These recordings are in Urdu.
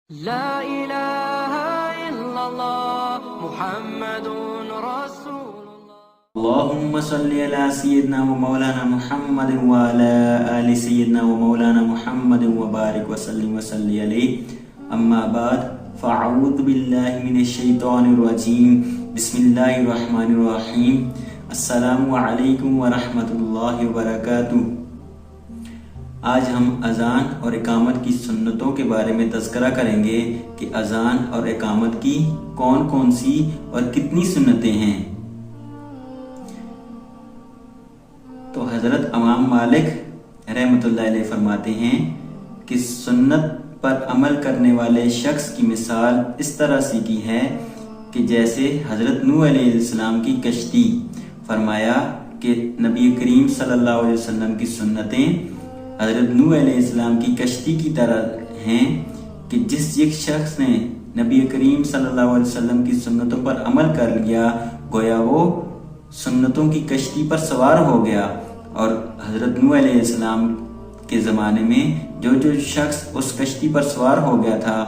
لا إله إلا الله محمد رسول الله اللهم صل على سيدنا ومولانا محمد وعلى آل سيدنا ومولانا محمد وبارك وسلم عليه أما بعد فأعوذ بالله من الشيطان الرجيم بسم الله الرحمن الرحيم السلام علیکم ورحمۃ اللہ وبرکاتہ۔ آج ہم اذان اور اقامت کی سنتوں کے بارے میں تذکرہ کریں گے کہ اذان اور اقامت کی کون کون سی اور کتنی سنتیں ہیں۔ تو حضرت امام مالک رحمۃ اللہ علیہ فرماتے ہیں کہ سنت پر عمل کرنے والے شخص کی مثال اس طرح سی کی ہے کہ جیسے حضرت نوح علیہ السلام کی کشتی۔ فرمایا کہ نبی کریم صلی اللہ علیہ وسلم کی سنتیں حضرت نوح علیہ السلام کی کشتی کی طرح ہیں کہ جس ایک شخص نے نبی کریم صلی اللہ علیہ وسلم کی سنتوں پر عمل کر لیا گویا وہ سنتوں کی کشتی پر سوار ہو گیا۔ اور حضرت نوح علیہ السلام کے زمانے میں جو شخص اس کشتی پر سوار ہو گیا تھا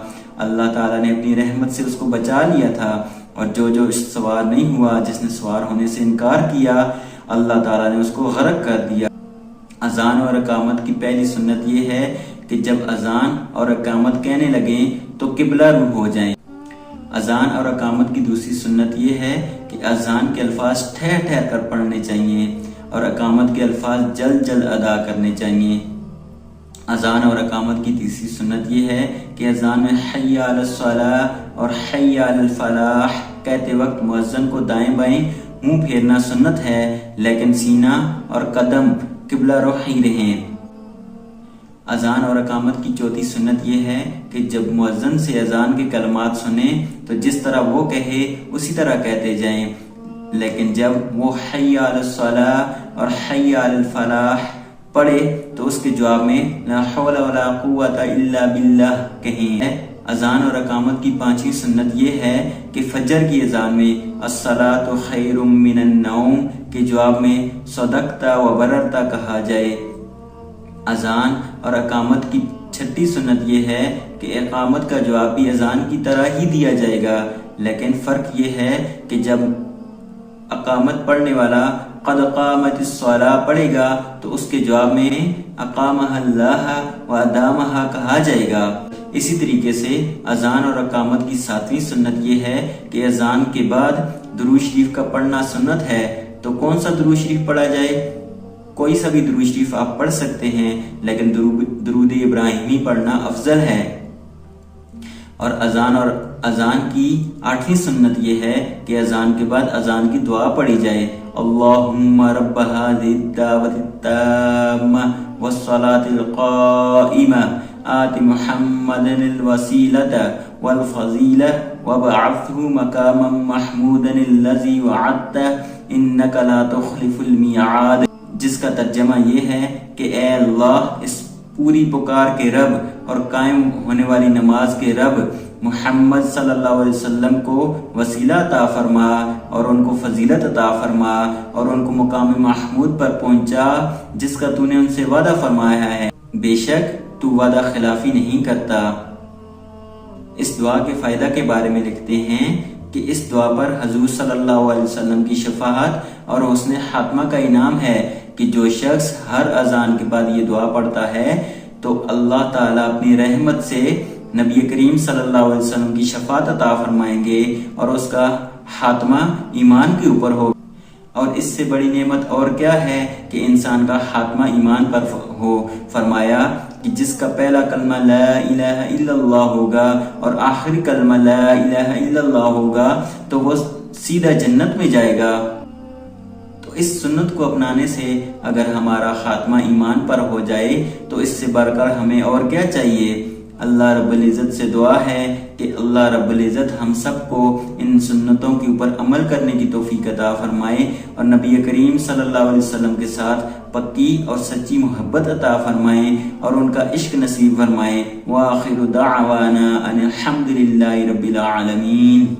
اللہ تعالیٰ نے اپنی رحمت سے اس کو بچا لیا تھا، اور جو سوار نہیں ہوا، جس نے سوار ہونے سے انکار کیا، اللہ تعالیٰ نے اس کو غرق کر دیا۔ اذان اور اقامت کی پہلی سنت یہ ہے کہ جب اذان اور اقامت کہنے لگیں تو قبلہ رو ہو جائیں۔ اذان اور اقامت کی دوسری سنت یہ ہے کہ اذان کے الفاظ ٹھہر ٹھہر کر پڑھنے چاہیے اور اقامت کے الفاظ جلد جلد ادا کرنے چاہیے۔ اذان اور اقامت کی تیسری سنت یہ ہے کہ اذان میں حی علی الصلاۃ اور حی علی الفلاح کہتے وقت مؤذن کو دائیں بائیں منہ پھیرنا سنت ہے، لیکن سینہ اور قدم قبلہ رخ ہی رہیں۔ اذان اور اقامت کی چوتھی سنت یہ ہے کہ جب مؤذن سے اذان کے کلمات سنیں تو جس طرح وہ کہے اسی طرح کہتے جائیں، لیکن جب وہ حی علی الصلاۃ اور حی علی الفلاح پڑھے تو اس کے جواب میں لا حول ولا قوت الا باللہ کہیں۔ اذان اور اقامت کی پانچویں سنت یہ ہے کہ فجر کی اذان میں الصلاۃ خیر من النوم کے جواب میں صدقتا و بررتا کہا جائے۔ اذان اور اقامت کی چھٹی سنت یہ ہے کہ اقامت کا جواب بھی اذان کی طرح ہی دیا جائے گا، لیکن فرق یہ ہے کہ جب اقامت پڑھنے والا قد قامت الصلاۃ پڑھے گا تو اس کے جواب میں اقامہ اللہ و ادامہ کہا جائے گا۔ اسی طریقے سے اذان اور اقامت کی ساتویں سنت یہ ہے کہ اذان کے بعد درود شریف کا پڑھنا سنت ہے۔ تو کون سا درود شریف پڑھا جائے؟ کوئی سا بھی درود شریف آپ پڑھ سکتے ہیں، لیکن درود ابراہیمی پڑھنا افضل ہے۔ اور اذان کی آٹھویں سنت یہ ہے کہ اذان کے بعد اذان کی دعا پڑھی جائے۔ اللہم رب هذه الدعوة التامة والصلاة القائمة آت محمدا الوسیلة والفضیلة وابعثه مقاما محمودا الذی وعدته انک لا تخلف المیعاد، جس کا ترجمہ یہ ہے کہ اے اللہ اس پوری پکار کے رب اور قائم ہونے والی نماز کے رب محمد صلی اللہ علیہ وسلم کو وسیلہ عطا فرما اور ان کو فضیلت عطا فرما اور ان کو مقام محمود پر پہنچا جس کا تو نے ان سے وعدہ فرمایا ہے، بے شک تو وعدہ خلافی نہیں کرتا۔ اس دعا کے فائدہ کے بارے میں لکھتے ہیں کہ اس دعا پر حضور صلی اللہ علیہ وسلم کی شفاعت اور حسن خاتمہ کا انعام ہے کہ جو شخص ہر اذان کے بعد یہ دعا پڑھتا ہے تو اللہ تعالیٰ اپنی رحمت سے نبی کریم صلی اللہ علیہ وسلم کی شفاعت عطا فرمائیں گے اور اس کا خاتمہ ایمان کے اوپر ہوگا۔ اور اس سے بڑی نعمت اور کیا ہے کہ انسان کا خاتمہ ایمان پر ہو۔ فرمایا کہ جس کا پہلا کلمہ لا الہ الا اللہ ہوگا اور آخری کلمہ لا الہ الا اللہ ہوگا تو وہ سیدھا جنت میں جائے گا۔ تو اس سنت کو اپنانے سے اگر ہمارا خاتمہ ایمان پر ہو جائے تو اس سے بڑھ کر ہمیں اور کیا چاہیے۔ اللہ رب العزت سے دعا ہے کہ اللہ رب العزت ہم سب کو ان سنتوں کے اوپر عمل کرنے کی توفیق عطا فرمائے اور نبی کریم صلی اللہ علیہ وسلم کے ساتھ پکی اور سچی محبت عطا فرمائے اور ان کا عشق نصیب فرمائے۔ وآخر دعوانا ان الحمد للہ رب العالمین۔